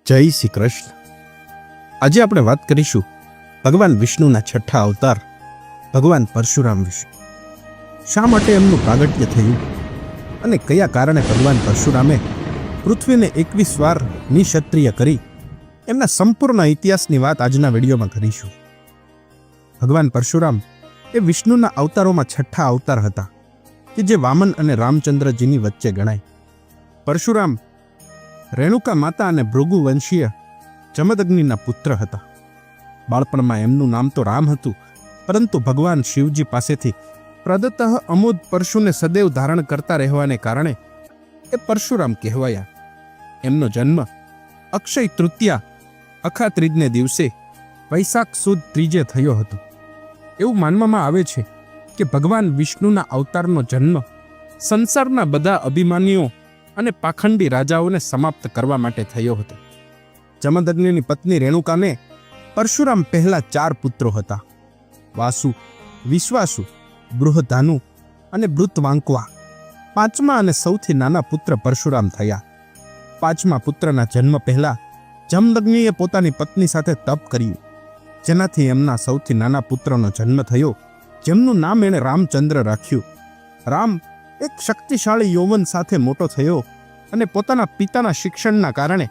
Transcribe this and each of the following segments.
જય શ્રી કૃષ્ણ। આજે આપણે વાત કરીશું ભગવાન વિષ્ણુના છઠ્ઠા અવતાર ભગવાન પરશુરામ વિશે। શા માટે એમનું પ્રાગટ્ય થયું અને કયા કારણે ભગવાન પરશુરામે પૃથ્વીને 21 વાર નિક્ષત્રિય કરી, એમના સંપૂર્ણ ઇતિહાસની વાત આજના વિડીયોમાં કરીશું। ભગવાન પરશુરામ એ વિષ્ણુના અવતારોમાં છઠ્ઠા અવતાર હતા, કે જે વામન અને રામચંદ્રજીની વચ્ચે ગણાય। પરશુરામ રેણુકા માતા અને ભૃગુ વંશીય જમદગ્નિના પુત્ર હતા। બાળપણમાં એમનું નામ તો રામ હતું, પરંતુ ભગવાન શિવજી પાસેથી પ્રદત્ત અમોદ પરશુને સદૈવ ધારણ કરતા રહેવાને કારણે એ પરશુરામ કહેવાયા। એમનો જન્મ અક્ષય તૃતીયા અખા ત્રીજને દિવસે વૈશાખ સુદ ત્રીજે થયો હતો। એવું માનવામાં આવે છે કે ભગવાન વિષ્ણુના અવતારનો જન્મ સંસારના બધા અભિમાનીઓ અને પાખંડી રાજાઓને સમાપ્ત કરવા માટે થયો હતો। જમદગ્નિની પત્ની રેણુકાને પરશુરામ પહેલા 4 પુત્રો હતા: વાસુ, વિશ્વાસુ, બૃહધાનુ અને બૃતવાંકવા। 5મા અને સૌથી નાના પુત્ર પરશુરામ થયા। 5મા પુત્રના જન્મ પહેલા જમદગ્નિએ પોતાની પત્ની સાથે તપ કર્યું, જેનાથી એમના સૌથી નાના પુત્રનો જન્મ થયો, જેમનું નામ એણે રામચંદ્ર રાખ્યું। રામ એક શક્તિશાળી યૌવન સાથે મોટો થયો અને પોતાના પિતાના શિક્ષણના કારણે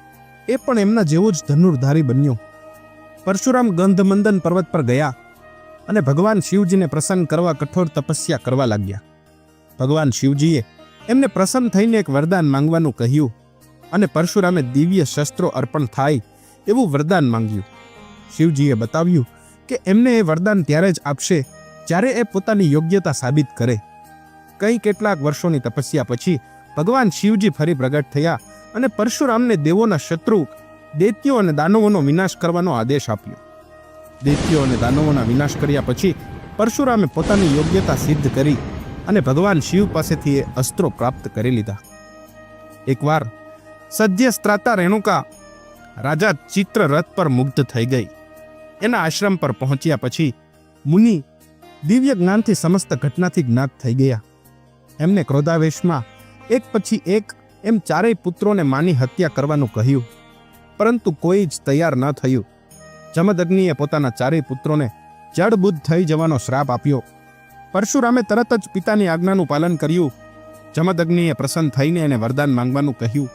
એ પણ એમના જેવો જ ધનુર્ધારી બન્યો। પરશુરામ ગંધમંદન પર્વત પર ગયા અને ભગવાન શિવજીને પ્રસન્ન કરવા કઠોર તપસ્યા કરવા લાગ્યા। ભગવાન શિવજીએ એમને પ્રસન્ન થઈને એક વરદાન માંગવાનું કહ્યું અને પરશુરામે દિવ્ય શસ્ત્રો અર્પણ થાય એવું વરદાન માંગ્યું। શિવજીએ બતાવ્યું કે એમને એ વરદાન ત્યારે જ આપશે જ્યારે એ પોતાની યોગ્યતા સાબિત કરે। કંઈ કેટલાક વર્ષોની તપસ્યા પછી ભગવાન શિવજી ફરી પ્રગટ થયા અને પરશુરામને દેવોના શત્રુ દૈત્યો અને દાનવોનો વિનાશ કરવાનો આદેશ આપ્યો। દૈત્યો અને દાનવોના વિનાશ કર્યા પછી પરશુરામે પોતાની યોગ્યતા સિદ્ધ કરી અને ભગવાન શિવ પાસેથી એ અસ્ત્રો પ્રાપ્ત કરી લીધા। એકવાર સદ્યસ્ત્રાતા રેણુકા રાજા ચિત્રરથ પર મુગ્ધ થઈ ગઈ। એના આશ્રમ પર પહોંચ્યા પછી મુનિ દિવ્ય જ્ઞાનથી સમસ્ત ઘટનાથી જ્ઞાત થઈ ગયા। એમને ક્રોધાવેશમાં એક પછી એક એમ 4 પુત્રોને માની હત્યા કરવાનું કહ્યું, પરંતુ કોઈ જ તૈયાર ન થયું। જમદગ્નિએ પોતાના 4 પુત્રોને જડબુદ્ધ થઈ જવાનો શ્રાપ આપ્યો। પરશુરામે તરત જ પિતાની આજ્ઞાનું પાલન કર્યું। જમદગ્નિએ પ્રસન્ન થઈને એને વરદાન માંગવાનું કહ્યું।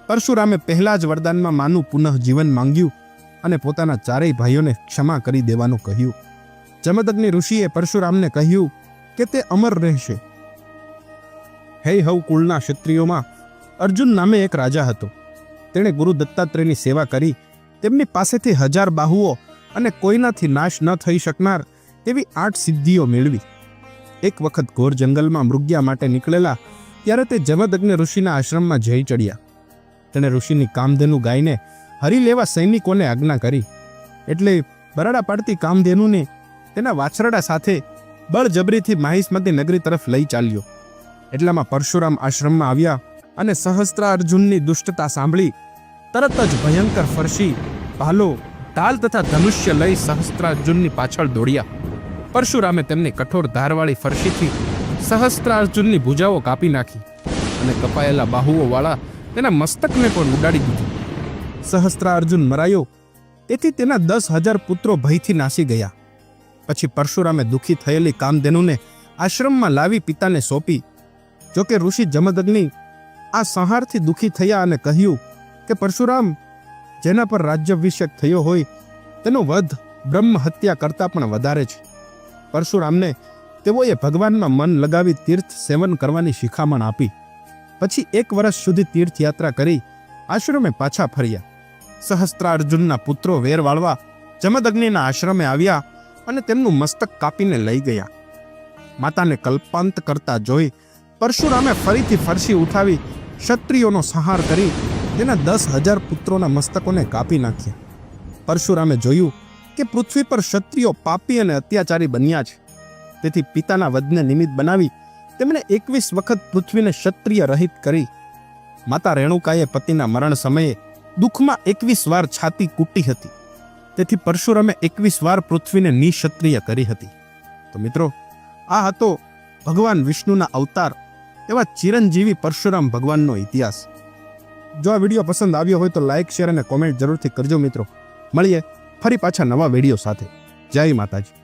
પરશુરામે પહેલા જ વરદાનમાં માનું પુનઃ જીવન માંગ્યું અને પોતાના 4 ભાઈઓને ક્ષમા કરી દેવાનું કહ્યું। જમદગ્નિ ઋષિએ પરશુરામને કહ્યું કે તે અમર રહેશે। હૈહવ કુળના ક્ષત્રિયોમાં અર્જુન નામે એક રાજા હતો। તેણે ગુરુ દત્તાત્રેયની સેવા કરી તેમની પાસેથી 1000 બાહુઓ અને કોઈનાથી નાશ ન થઈ શકનાર તેવી 8 સિદ્ધિઓ મેળવી। એક વખત ઘોર જંગલમાં મૃગ્યા માટે નીકળેલા ત્યારે તે જમદગ્નિ ઋષિના આશ્રમમાં જઈ ચડ્યા। તેણે ઋષિની કામધેનુ ગાયને હરી લેવા સૈનિકોને આજ્ઞા કરી, એટલે બરાડા પાડતી કામધેનુને તેના વાછરડા સાથે બળજબરીથી માહિષ્મતી નગરી તરફ લઈ ચાલ્યો। એટલામાં પરશુરામ આશ્રમમાં આવ્યા અને સહસ્ત્રાર્જુનની દુષ્ટતા સાંભળી તરત જ ભયંકર ફરસી, ભાલો, ઢાલ તથા ધનુષ્ય લઈ સહસ્ત્રાર્જુનની પાછળ દોડ્યા। પરશુરામે તેમની કઠોર ધારવાળી ફરસીથી સહસ્ત્રાર્જુનની ભુજાઓ કાપી નાખી અને કપાયેલા બાહુઓ વાળા તેના મસ્તકને પણ ઉડાડી દીધું। સહસ્ત્રાર્જુન મરાયો તેથી તેના 10,000 પુત્રો ભયથી નાસી ગયા। પછી પરશુરામે દુઃખી થયેલી કામધેનુને આશ્રમમાં લાવી પિતાને સોંપી। જોકે ઋષિ જમદગ્નિ આ સંહારથી દુઃખી થયા અને કહ્યું કે પરશુરામ, જેના પર રાજ્યાભિષેક થયો હોય તેનો વધ બ્રહ્મ હત્યા કરતાં પણ વધારે છે। પરશુરામને તેઓએ ભગવાનમાં મન લગાવી તીર્થ સેવન કરવાની શિખામણ આપી। પછી 1 વર્ષ સુધી તીર્થયાત્રા કરી આશ્રમે પાછા ફર્યા। સહસ્ત્રાર્જુનના પુત્રો વેર વાળવા જમદગ્નિના આશ્રમે આવ્યા અને તેમનું મસ્તક કાપીને લઈ ગયા। માતાને કલ્પાંત કરતા જોઈ પરશુરામે ફરીથી ફરસી ઉઠાવી ક્ષત્રિયોનો સંહાર કરી તેના 10,000 પુત્રોના મસ્તકોને કાપી નાખ્યા। પરશુરામે જોયું કે પૃથ્વી પર ક્ષત્રિયો પાપી અને અત્યાચારી બન્યા છે, તેથી પિતાના વધને નિમિત્ત બનાવી તેમણે 21 વખત પૃથ્વીને ક્ષત્રિય રહિત કરી। માતા રેણુકાએ પતિના મરણ સમયે દુઃખમાં 21 વાર છાતી કૂટી હતી, તેથી પરશુરામે 21 વાર પૃથ્વીને નિક્ષત્રિય કરી હતી। તો મિત્રો, આ હતો ભગવાન વિષ્ણુના અવતાર એવા ચિરંજીવી પરશુરામ ભગવાનનો ઇતિહાસ। જો આ વિડીયો પસંદ આવ્યો હોય તો લાઇક શેર અને કોમેન્ટ જરૂરથી કરજો મિત્રો. મળીએ ફરી પાછા નવા વિડીયો સાથે. જય માતાજી.